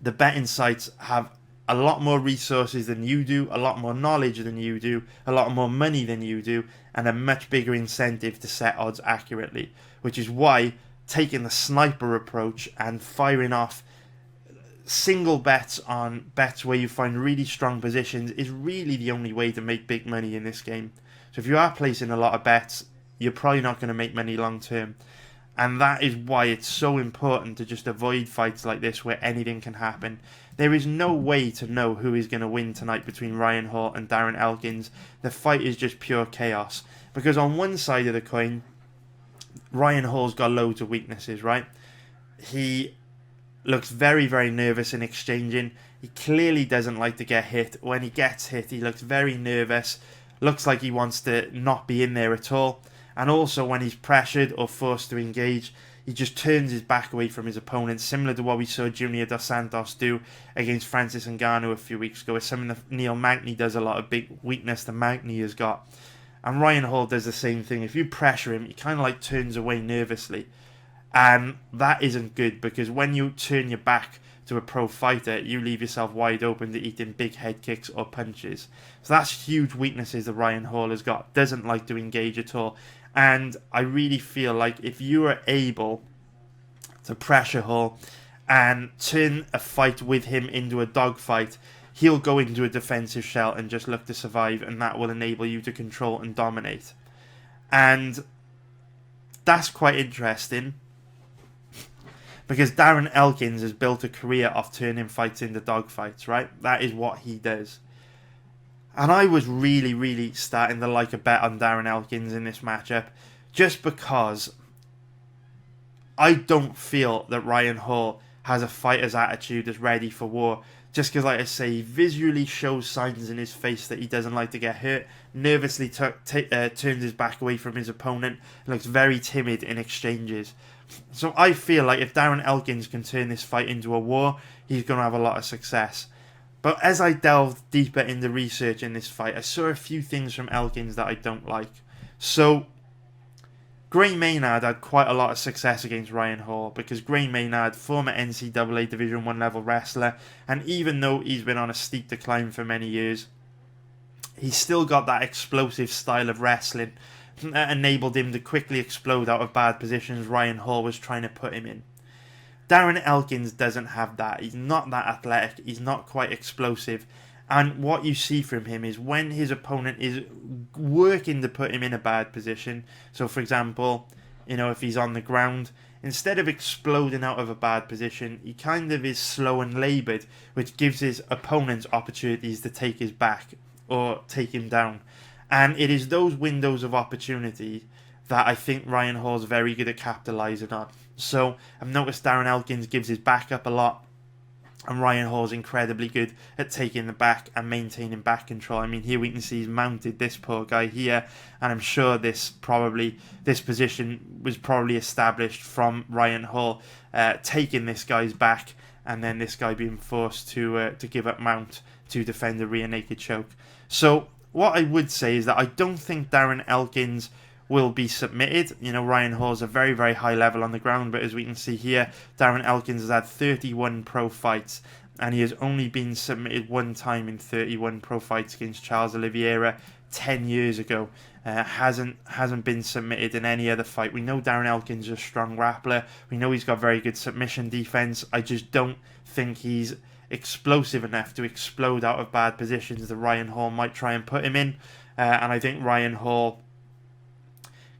the betting sites have a lot more resources than you do, a lot more knowledge than you do, a lot more money than you do, and a much bigger incentive to set odds accurately. Which is why taking the sniper approach and firing off single bets on bets where you find really strong positions is really the only way to make big money in this game. So if you are placing a lot of bets, you're probably not going to make money long term. And that is why it's so important to just avoid fights like this where anything can happen. There is no way to know who is going to win tonight between Ryan Hall and Darren Elkins. The fight is just pure chaos. Because on one side of the coin, Ryan Hall's got loads of weaknesses, right? He looks very, very nervous in exchanging. He clearly doesn't like to get hit. When he gets hit, he looks very nervous. Looks like he wants to not be in there at all. And also when he's pressured or forced to engage, he just turns his back away from his opponent, similar to what we saw Junior Dos Santos do against Francis Ngannou a few weeks ago. It's something that Neil Magny does a lot, a big weakness that Magny has got. And Ryan Hall does the same thing. If you pressure him, he kind of like turns away nervously. And that isn't good, because when you turn your back to a pro fighter, you leave yourself wide open to eating big head kicks or punches. So that's huge weaknesses that Ryan Hall has got. Doesn't like to engage at all. And I really feel like if you are able to pressure Hall and turn a fight with him into a dogfight, he'll go into a defensive shell and just look to survive, and that will enable you to control and dominate. And that's quite interesting, because Darren Elkins has built a career of turning fights into dogfights, right? That is what he does. And I was really, really starting to like a bet on Darren Elkins in this matchup, just because I don't feel that Ryan Hall has a fighter's attitude that's ready for war. Just because, like I say, he visually shows signs in his face that he doesn't like to get hurt, nervously turns his back away from his opponent, and looks very timid in exchanges. So I feel like if Darren Elkins can turn this fight into a war, he's going to have a lot of success. But as I delved deeper into research in this fight, I saw a few things from Elkins that I don't like. So Gray Maynard had quite a lot of success against Ryan Hall, because Gray Maynard, former NCAA Division 1 level wrestler, and even though he's been on a steep decline for many years, he's still got that explosive style of wrestling that enabled him to quickly explode out of bad positions Ryan Hall was trying to put him in. Darren Elkins doesn't have that. He's not that athletic. He's not quite explosive. And what you see from him is when his opponent is working to put him in a bad position. So, for example, if he's on the ground, instead of exploding out of a bad position, he kind of is slow and laboured, which gives his opponents opportunities to take his back or take him down. And it is those windows of opportunity that I think Ryan Hall's very good at capitalising on. So I've noticed Darren Elkins gives his back up a lot, and Ryan Hall's incredibly good at taking the back and maintaining back control. I mean, here we can see he's mounted this poor guy here, and I'm sure this position was probably established from Ryan Hall taking this guy's back, and then this guy being forced to give up mount to defend a rear naked choke. So what I would say is that I don't think Darren Elkins will be submitted. Ryan Hall's a very, very high level on the ground, but as we can see here, Darren Elkins has had 31 pro fights, and he has only been submitted one time in 31 pro fights against Charles Oliveira 10 years ago. Hasn't been submitted in any other fight. We know Darren Elkins is a strong grappler. We know he's got very good submission defense. I just don't think he's explosive enough to explode out of bad positions that Ryan Hall might try and put him in. And I think Ryan Hall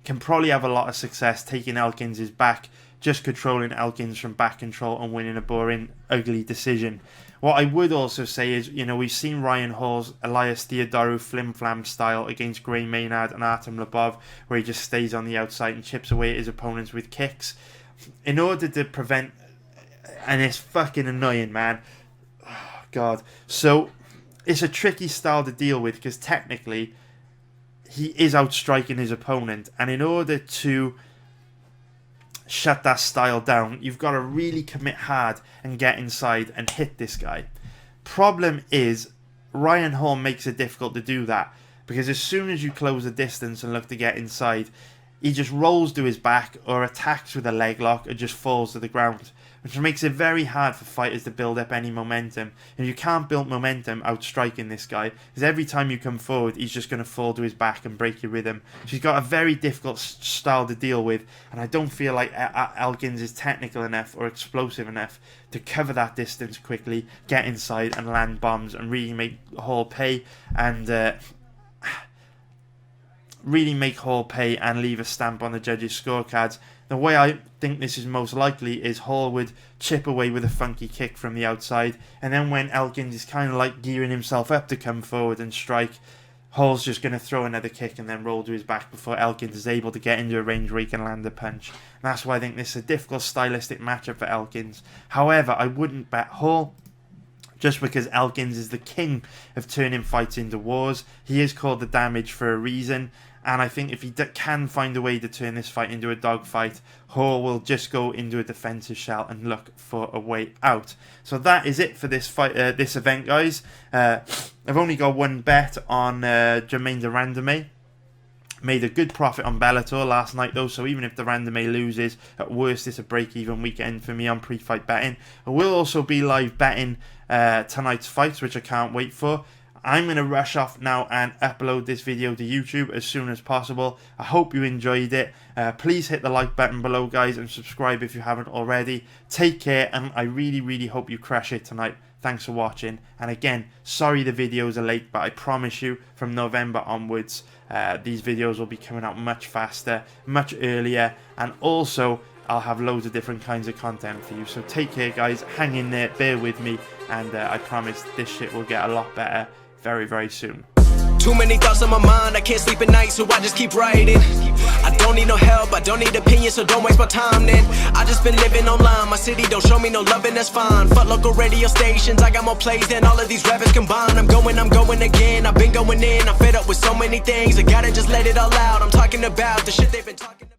can probably have a lot of success taking Elkins' back, just controlling Elkins from back control and winning a boring, ugly decision. What I would also say is, we've seen Ryan Hall's Elias Theodorou flim-flam style against Gray Maynard and Artem Lobov, where he just stays on the outside and chips away at his opponents with kicks. In order to prevent, and it's fucking annoying, man. Oh, God. So, it's a tricky style to deal with, because technically he is outstriking his opponent, and in order to shut that style down, you've got to really commit hard and get inside and hit this guy. Problem is, Ryan Hall makes it difficult to do that, because as soon as you close the distance and look to get inside, he just rolls to his back or attacks with a leg lock and just falls to the ground. which makes it very hard for fighters to build up any momentum. And you can't build momentum outstriking this guy, because every time you come forward, he's just going to fall to his back and break your rhythm. She's got a very difficult style to deal with, and I don't feel like Elkins is technical enough or explosive enough to cover that distance quickly, get inside and land bombs and really make Hall pay and leave a stamp on the judges' scorecards. The way I think this is most likely is Hall would chip away with a funky kick from the outside, and then when Elkins is kind of like gearing himself up to come forward and strike, Hall's just going to throw another kick and then roll to his back before Elkins is able to get into a range where he can land a punch. And that's why I think this is a difficult stylistic matchup for Elkins. However, I wouldn't bet Hall, just because Elkins is the king of turning fights into wars. He is called the Damage for a reason, and I think if he can find a way to turn this fight into a dogfight, Hall will just go into a defensive shell and look for a way out. So that is it for this fight, this event, guys. I've only got one bet on Jermaine de Randamie. Made a good profit on Bellator last night though, so even if the Randamie loses, at worst it's a break-even weekend for me on pre-fight betting. I will also be live betting tonight's fights, which I can't wait for. I'm going to rush off now and upload this video to YouTube as soon as possible. I hope you enjoyed it. Please hit the like button below, guys, and subscribe if you haven't already. Take care, and I really hope you crush it tonight. Thanks for watching. And again, sorry the videos are late, but I promise you from November onwards, these videos will be coming out much faster, much earlier, and also I'll have loads of different kinds of content for you. So take care, guys. Hang in there, bear with me, and I promise this shit will get a lot better very soon. Too many thoughts on my mind, I can't sleep at night, so I just keep writing. I don't need no help, I don't need opinions, so don't waste my time then. I just been living online, my city don't show me no love and that's fine. Fuck local radio stations, I got more plays than all of these rappers combined. I'm going again, I've been going in, I'm fed up with so many things. I gotta just let it all out, I'm talking about the shit they've been talking about.